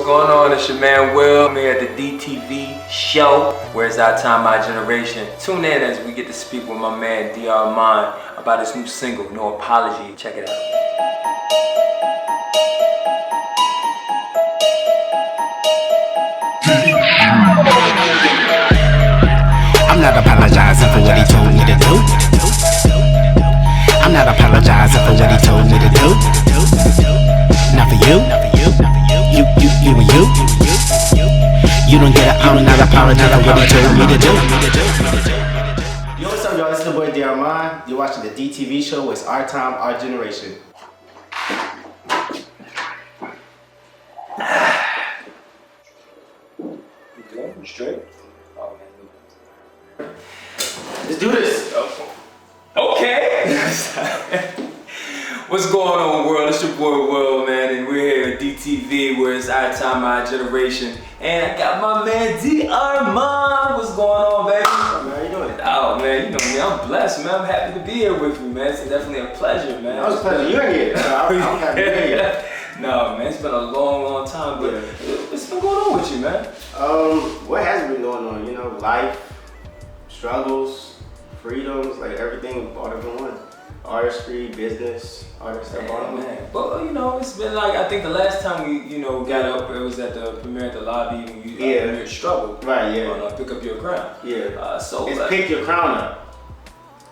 going on? It's your man Will. I'm here at the DTV Show, where it's our time, our generation. Tune in as we get to speak with my man DR about his new single, No Apology. Check it out. I'm not apologizing for what he told me to do. I'm not apologizing for what he told me to do. Not for you. You and you. You don't get it. I'm not apologizing for what he told me to do. Yo, what's up, y'all? This is the boy DR. You're watching the DTV Show. It's our time, our generation. You good? You straight? Oh, man. Let's do this. Okay. What's going on, world? It's your boy Will, man, and we're here at DTV, where it's our time, our generation. And I got my man DR. What's going on, baby? How you doing? Oh, man, you know me. I'm blessed, man. I'm happy to be here with you, man. It's definitely a pleasure, man. That was a pleasure. You're here. I'm happy to be here. No, man, it's been a long time, but what's been going on with you, man? What has been going on? You know, life, struggles, freedoms, like everything all in one. Artistry, business, all that stuff all in one. Well, you know, it's been like, I think the last time we, got up, it was at the premiere at the lobby when you premiered Struggle. Right, yeah. On Pick Up Your Crown. Yeah. So it's like, Pick Your Crown Up.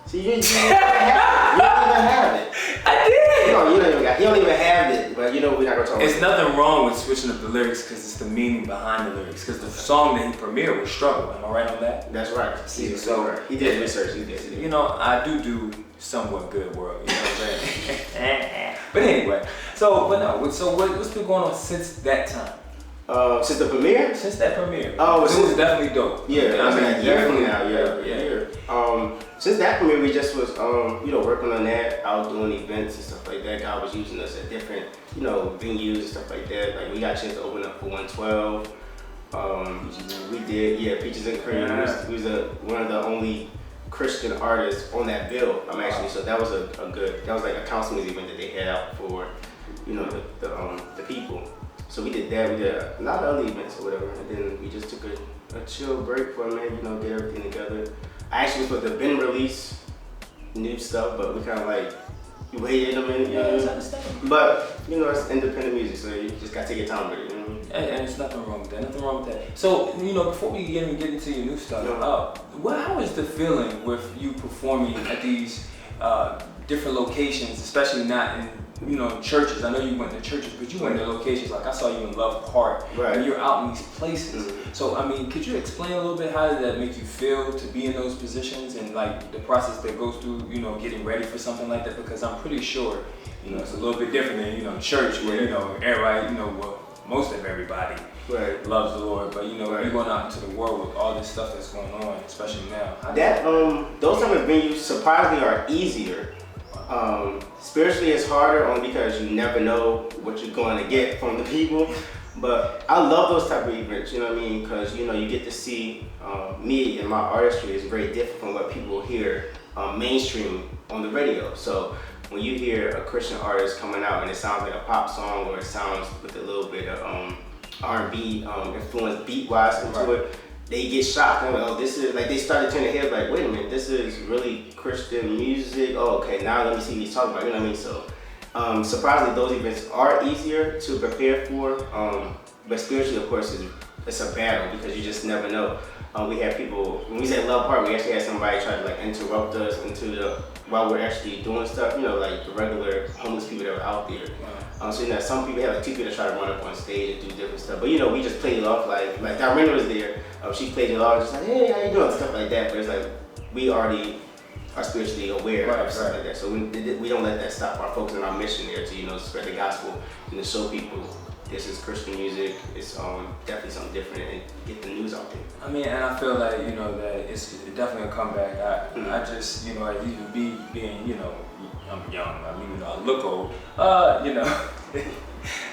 See, you don't even have it. I did! No, you don't even have it, but we're not going to talk about it. It's nothing wrong with switching up the lyrics because it's the meaning behind the lyrics. Because the song that he premiered was Struggle. Am I right on that? That's right. See, so he did research. He did. You know, I do somewhat good work. You know what I'm saying? But anyway, so what's been going on since that time? Since the premiere? Since that premiere. Oh, it was definitely dope. Yeah, I mean, a year from now. Yeah. Since that premiere, we just was working on that, out doing events and stuff like that. God was using us at different venues and stuff like that. Like we got a chance to open up for 112. We did Peaches and Cream. We was one of the only Christian artists on that bill. Actually, so that was that was like a counseling event that they had out for the people. So we did that. We did a lot of other events or whatever, and then we just took a chill break for a minute. Get everything together. I actually was supposed to have been released new stuff, but we kind of like waited a minute. But it's independent music, so you just gotta take your time with it. And there's nothing wrong with that. Nothing wrong with that. So before we even get into your new stuff, how is the feeling with you performing at these different locations, especially not in churches? I know you went to churches, but you went to locations like I saw you in Love Park, and you're out in these places. Mm-hmm. So I mean, could you explain a little bit how did that make you feel to be in those positions and like the process that goes through, getting ready for something like that? Because I'm pretty sure, it's a little bit different than church where everybody, most of everybody loves the Lord, but you're going out into the world with all this stuff that's going on, especially now. Those type of venues surprisingly are easier. Spiritually it's harder only because you never know what you're going to get from the people, but I love those type of events, because you get to see me and my artistry is very different from what people hear mainstream on the radio. So when you hear a Christian artist coming out and it sounds like a pop song or it sounds with a little bit of R&B influence beat-wise into it, they get shocked. They're like, oh, this is like, they started turning their head like, wait a minute, this is really Christian music. Oh, okay, now let me see what he's talking about. You know what I mean? So, surprisingly, those events are easier to prepare for. But spiritually, of course, it's a battle because you just never know. We had people, when we said Love Park, we actually had somebody try to like interrupt us while we're actually doing stuff. Like the regular homeless people that were out there. So some people have like two people that try to run up on stage and do different stuff. But we just played it off like Darlene was there. She played it off just like, hey, how you doing? Stuff like that. But it's like we already are spiritually aware of stuff like that. So we don't let that stop our focus on our mission there to spread the gospel and to show people this is Christian music. It's definitely something different and get the news out there. I mean, and I feel like that it's definitely a comeback. I just as even being I'm young. I look old.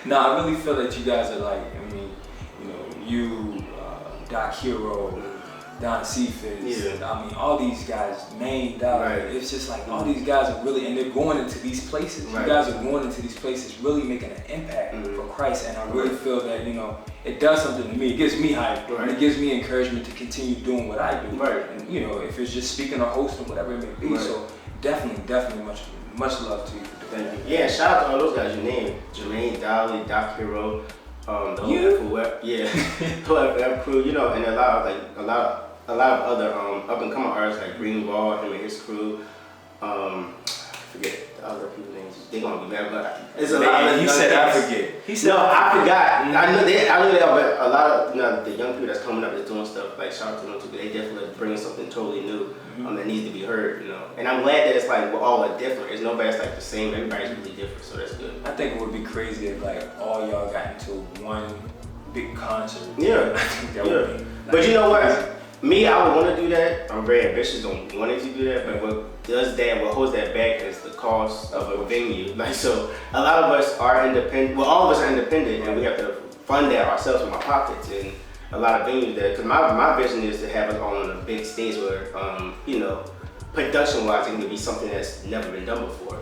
No, I really feel that you guys are like, you, Doc Hero, Don Cephas, Yeah. I mean, all these guys, Maine, Dollar. Right. It's just like all these guys are really, and they're going into these places. Right. You guys are going into these places, really making an impact for Christ, and I really feel that it does something to me. It gives me hype, and it gives me encouragement to continue doing what I do. Right. And if it's just speaking or hosting, whatever it may be. Right. So definitely much love to you. Thank you. Yeah, shout out to all those guys you named: Jermaine, Dolly, Doc Hero, the whole FOF crew. And a lot of other up and coming artists like Greenwald, him and his crew. I forget the other people's names. They're gonna be mad, but it's a lot of. He said I forget. He said no, I forgot. I know they are, but a lot of the young people that's coming up that's doing stuff like shout out to them too. They definitely bringing something totally new that needs to be heard. And I'm glad that it's like we're all different. There's nobody's like the same. Everybody's really different, so that's good. I think it would be crazy if like all y'all got into one big concert. Yeah. I think that would be. But you know what? Me, I would want to do that. I'm very ambitious on wanting to do that. But what holds that back is the cost of a venue. Like, so a lot of us are independent. Well, all of us are independent, and we have to fund that ourselves from our pockets. And a lot of venues because my vision is to have us all on a big stage where, production-wise, it can be something that's never been done before.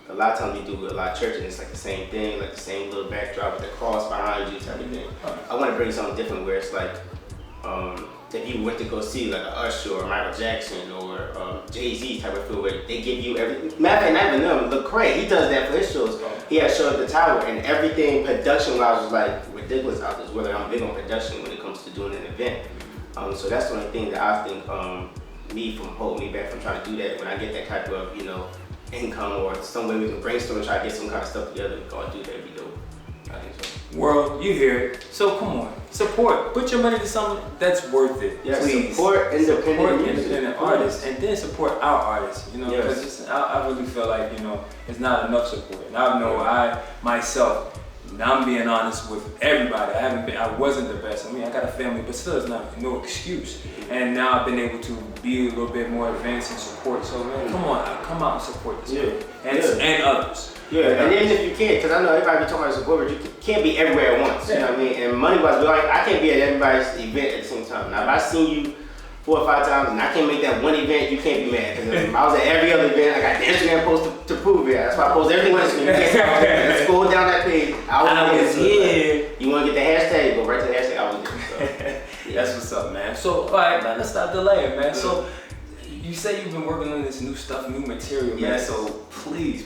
A lot of times we do a lot of churches, and it's like the same thing, like the same little backdrop with the cross behind you type of thing. I want to bring something different where it's like, if you went to go see like a Usher or Michael Jackson or Jay-Z type of feel where they give you everything. Matter of fact, not even them, Lecrae, he does that for his shows. He had a show at the Tower and everything production-wise was like ridiculous out there, whether I'm big on production when it comes to doing an event. So that's the only thing that I think holding me back from trying to do that. When I get that type of, income or some way we can brainstorm and try to get some kind of stuff together, we go and do that, it'd be dope. I think so. World, you hear it. So come on, support. Put your money to something that's worth it. Yeah, please. Support independent artists, and then support our artists. Because I really feel like it's not enough support. And I know I myself. I'm being honest with everybody. I wasn't the best. I mean, I got a family, but still, it's no excuse. And now I've been able to be a little bit more advanced and support. So man, come out and support this man and others. Yeah, and then if you can, because I know everybody be talking about support, but you can't be everywhere at once. You know what I mean? And money-wise, I can't be at everybody's event at the same time. Now, if I seen you 4 or 5 times and I can't make that one event, you can't be mad. Because I was at every other event, I got the Instagram post to prove it. That's why I post everything on Instagram. Let's go down that page. I was here. You want to get the hashtag, go right to the hashtag. I was there. So, That's what's up, man. So, all right, man, let's stop delaying, man. So, you say you've been working on this new stuff, new material, man. So, please.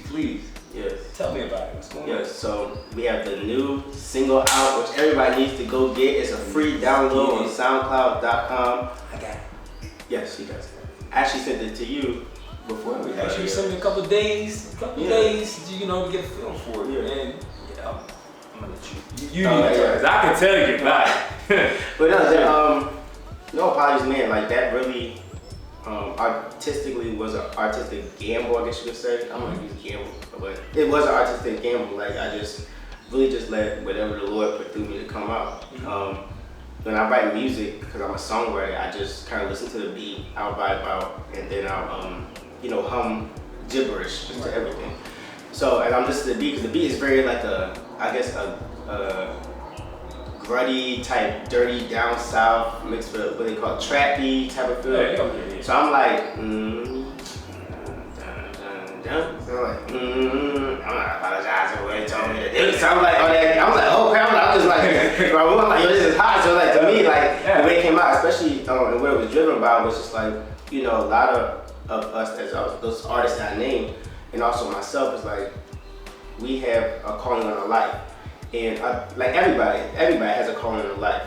Yes. Tell me about it. What's going on? Yes, so we have the new single out, which everybody needs to go get. It's a free download on SoundCloud.com. I got it. Yes, you guys. I actually sent it to you before we had Actually, sent me a couple days, to get a feel for it. Yeah. And I'm gonna let you I can tell you about it. But no apologies, man. Like that really artistically was an artistic gamble, I guess you could say. I'm gonna use gamble, but it was an artistic gamble. Like I just really just let whatever the Lord put through me to come out. When I write music, because I'm a songwriter, I just kind of listen to the beat, I'll vibe out, and then I'll hum gibberish just to everything. So, and I'm listening to the beat, because the beat is very like a gruddy type, dirty down south mixed with what they call trappy type of feel. Yeah. So I'm like, So I'm like, I'm not apologizing for what they told me to do. So I'm like, oh crap, I'm just like, bro, I'm like, yo, this is hot. So like to me, like the way it came out, especially and what it was driven by was just like, a lot of us as those artists that I named, and also myself is like, we have a calling on our life. And like everybody has a calling in life.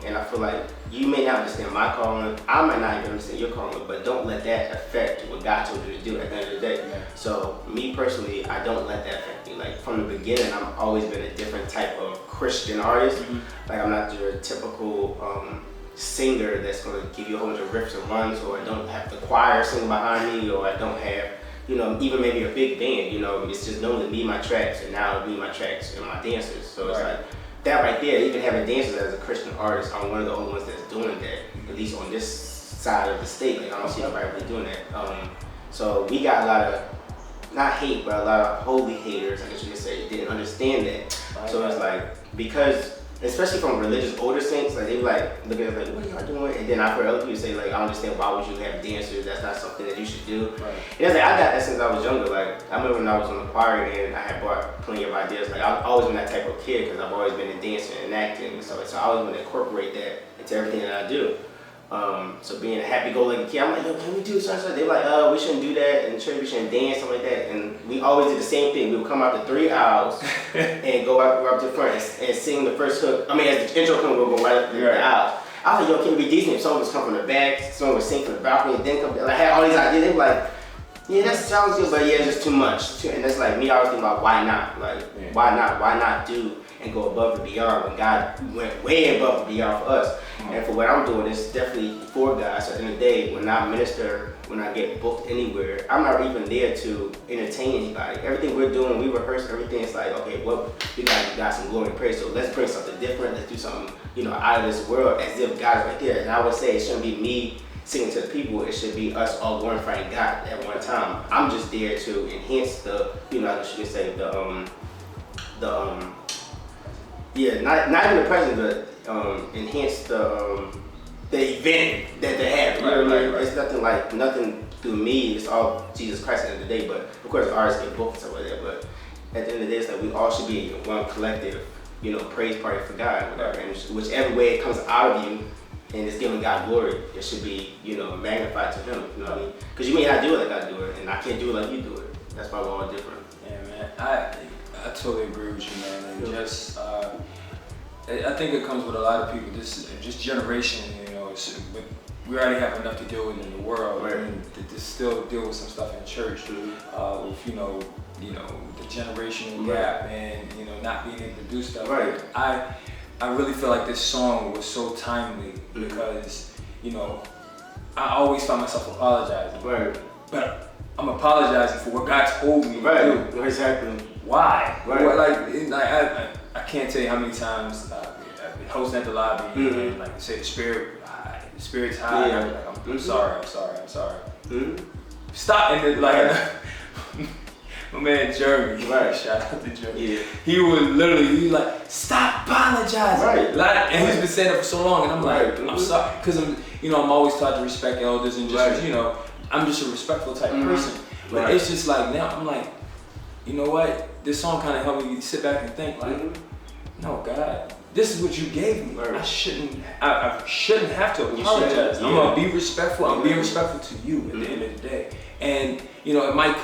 And I feel like you may not understand my calling, I might not even understand your calling, but don't let that affect what God told you to do at the end of the day. Yeah. So me personally, I don't let that affect me. Like from the beginning, I've always been a different type of Christian artist. Like I'm not your typical singer that's gonna give you a whole bunch of riffs and runs, or I don't have the choir singing behind me, or I don't have even maybe a big band, it's just known to me, my tracks, and now me, my tracks, and my dancers. So it's like, that right there, even having dancers as a Christian artist, I'm one of the only ones that's doing that, at least on this side of the state. Like, I don't see nobody really doing that. So we got a lot of, not hate, but a lot of holy haters, I guess you could say, didn't understand that. So it's like, because especially from religious older saints, like they be like looking at like, what are y'all doing? And then I've heard other people say like, I understand why would you have dancers? That's not something that you should do. Right. And it's like I got that since I was younger. Like I remember when I was on the choir and I had brought plenty of ideas. Like I've always been that type of kid because I've always been in dancing and acting and stuff. So I always want to incorporate that into everything that I do. So being a happy-go-lucky kid, I'm like, yo, can we do something? They're like, we shouldn't do that in church, we shouldn't dance, something like that. And we always did the same thing. We would come out the 3 aisles and go up to the front and sing the first hook. I mean, as the intro comes, we'll go right up the aisles. I was like, yo, can we be decent? If someone was come from the back, someone would sing from the balcony, and then come. Like, I had all these ideas. They were like, yeah, that sounds good, but yeah, it's just too much. And that's like me always thinking about why not? Like, why not? Why not do and go above and beyond when God went way above and beyond for us? And for what I'm doing, it's definitely for God. So at the end of the day, when I minister, when I get booked anywhere, I'm not even there to entertain anybody. Everything we're doing, we rehearse everything. It's like, okay, well, we got some glory and praise, so let's bring something different. Let's do something, out of this world, as if God's right there. And I would say it shouldn't be me singing to the people. It should be us all glorifying God at one time. I'm just there to enhance the, I guess you could say not even the present, but enhance the event that they have. You know what I mean? It's nothing through me. It's all Jesus Christ at the end of the day. But of course, artists get booked and stuff like that. But at the end of the day, it's like we all should be one collective, praise party for God, whatever. And whichever way it comes out of you, and it's giving God glory, it should be, magnified to Him. You know what I mean? Because you may not do it like I do it, and I can't do it like you do it. That's why we're all different. Yeah, man. I totally agree with you, man. And just, I think it comes with a lot of people. Just generation, we already have enough to deal with in the world, right. And to still deal with some stuff in church, with the generational gap and not being able to do stuff. Right. I really feel like this song was so timely because I always find myself apologizing. Right. But I'm apologizing for what God told me to do. Exactly. Why? Right. I can't tell you how many times I've been hosting at the lobby and like say the spirit's high. Yeah. I'm like, I'm sorry. Mm-hmm. Stop and my man Jeremy, shout out to Jeremy. Yeah. He was like, stop apologizing. Right. And he's been saying that for so long, and I'm like, I'm sorry, because I'm always taught to respect elders and just I'm just a respectful type person. But it's just like now I'm like, you know what? This song kind of helped me sit back and think like, no, God, this is what you gave me. I shouldn't have to apologize. I'm gonna be respectful. I'm being respectful to you at the end of the day. And it might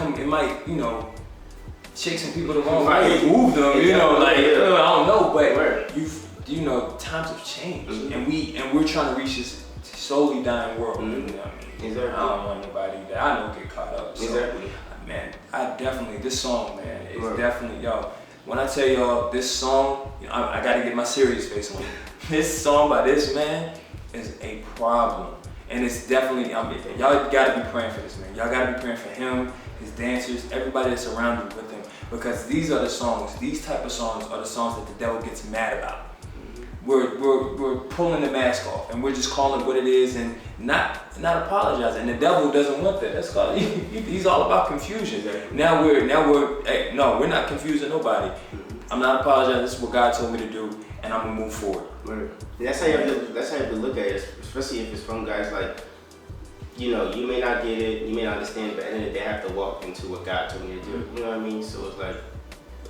shake some people the wrong way, move them. I don't know, but times have changed, and we're trying to reach this slowly dying world. You know what I mean? Exactly. I don't want nobody that I know get caught up. So, exactly. Man, this song, man, is definitely, when I tell y'all this song, I gotta get my serious face on it. This song by this man is a problem. And it's definitely, y'all gotta be praying for this man. Y'all gotta be praying for him, his dancers, everybody that's surrounded with him. Because these type of songs are the songs that the devil gets mad about. We're pulling the mask off and we're just calling it what it is and not apologizing. And the devil doesn't want that. That's called he's all about confusion. Now we're we're not confusing nobody. I'm not apologizing. This is what God told me to do, and I'm gonna move forward. Right. And that's how you have to look at it, especially if it's from guys like, you may not get it, you may not understand, but at the end of the day, I have to walk into what God told me to do. You know what I mean? So it's like,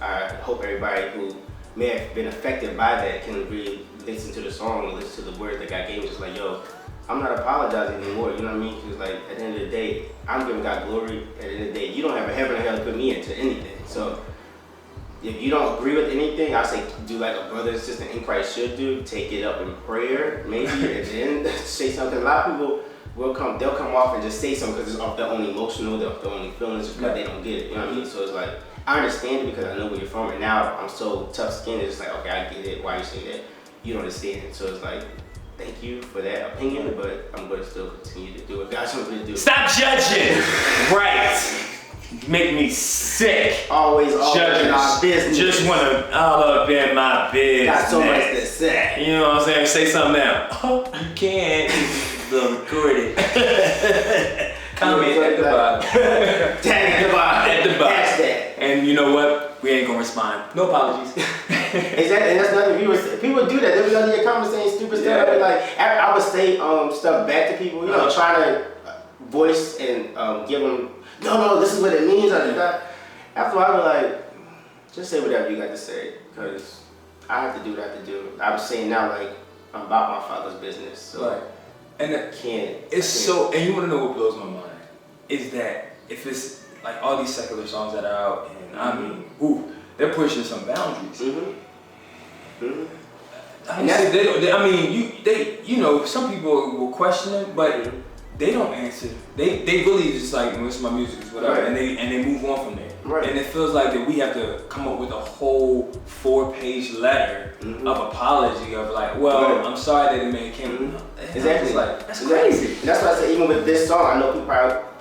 I hope everybody who may have been affected by that can really listen to the song and listen to the words that God gave me. It's like, yo, I'm not apologizing anymore. You know what I mean? Because like at the end of the day, I'm giving God glory. At the end of the day, you don't have a heaven or hell to put me into anything. So if you don't agree with anything, I say do like a brother and sister in Christ should do. Take it up in prayer, maybe, and then say something. A lot of people they'll come off and just say something because it's off their own emotional, their own feelings, because they don't get it. You know what I mean? So it's like, I understand it because I know where you're from, and now I'm so tough-skinned. It's like, okay, I get it. Why you saying that? You don't understand. So it's like, thank you for that opinion, but I'm going to still continue to do what God told me to do. Stop judging. Right. Make me sick. Always judging our business. Just want to all up in my business. Got so much to say. You know what I'm saying? Say something now. Oh, you can't. Record it. Comment at the bottom. Tag at the bottom. At the bottom. Hashtag. And you know what? we ain't gonna respond. No apologies. Exactly, and that's nothing. People do that. They be under your comments saying stupid stuff. I be like, I would say stuff back to people, you know, trying to voice and give them, no, this is what it means. After I be like, just say whatever you got to say, because I have to do what I have to do. I'm saying now, like, I'm about my Father's business, so right. And I can't. So, and you want to know what blows my mind is that if it's like all these secular songs that are out, and I mean, they're pushing some boundaries. I mean, you know, some people will question it, but they don't answer. They really just like, this is my music, it's whatever, and they move on from there. Right. And it feels like that we have to come up with a whole 4-page letter of apology of like, well, I'm sorry that it made came. Exactly. Like, that's crazy. And that's why I say, even with this song, I know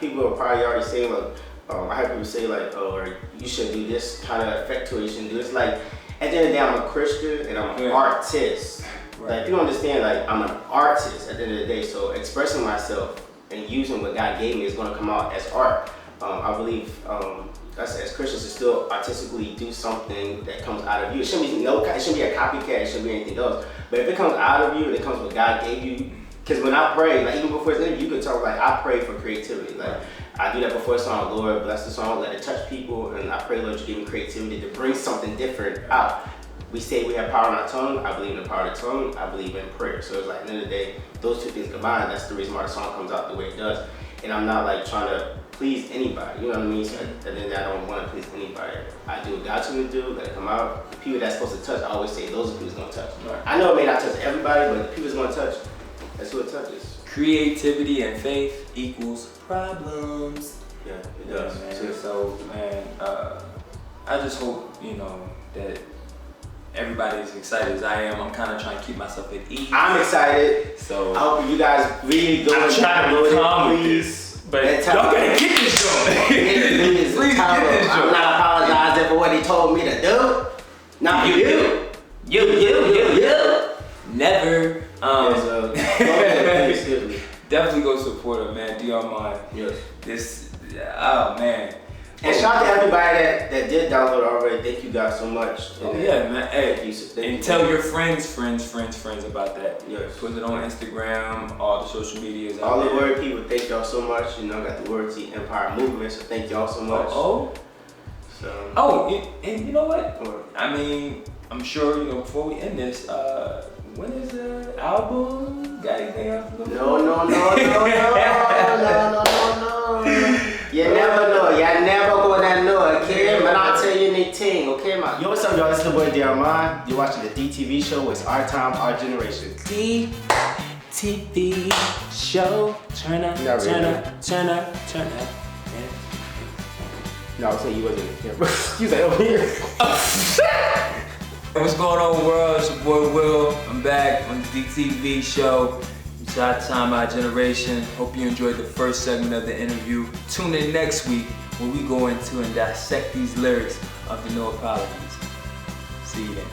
people are probably already saying like, I heard people say like, oh, or you should do this kind of effect to it, you shouldn't do this. Like, at the end of the day, I'm a Christian and I'm an artist. Right. Like, people understand, like, I'm an artist at the end of the day, so expressing myself and using what God gave me is going to come out as art. I believe as Christians to still artistically do something that comes out of you. It shouldn't be a copycat, it shouldn't be anything else. But if it comes out of you and it comes what God gave you, because when I pray, like even before this interview, you could talk like I pray for creativity. Like I do that before a song, Lord bless the song, let it touch people, and I pray, Lord, you give me creativity to bring something different out. We say we have power in our tongue. I believe in the power of the tongue. I believe in prayer. So it's like at the end of the day, those two things combined, that's the reason why the song comes out the way it does. And I'm not like trying to please anybody, you know what I mean? So at the end of the day, I don't want to please anybody. I do what God told me to do, let it come out. The people that's supposed to touch, I always say those are the people that's going to touch. Right. I know it may not touch everybody, but the people that's going to touch, that's who it touches. Creativity and faith equals problems. Yeah, it does. Yeah, man. So, man, I just hope, you know, that everybody is excited as I am. I'm kind of trying to keep myself at ease. I'm excited. So I hope you guys really go and download it, please. But y'all gotta get this joint. Please get this joint. I'm not apologizing for what he told me to do. Not you. Never. Yes, definitely go support her, man. Do y'all mind? Yes. This, oh man. And shout out to everybody that did download already. Thank you guys so much. Oh yeah, man. Hey, and tell your friends about that. Yes. Put it on Instagram, all the social medias. All the word people, thank y'all so much. You know, I got the Word Tea Empire movement, so thank y'all so much. And you know what? I mean, I'm sure, you know, before we end this, when is the album? Got anything else to go? No. You never know. Y'all never gonna know, okay? Man, I'll tell you anything, okay, man? Yo, what's up, y'all? This is the boy Diamond. You're watching the DTV Show. It's our time, our generation. DTV Show. Turn up. No, I was saying you wasn't here. You was like over here. What's going on, world? It's your boy Will. I'm back on the DTV Show. It's our time, our generation. Hope you enjoyed the first segment of the interview. Tune in next week when we go into and dissect these lyrics of the No Apologies. See you then.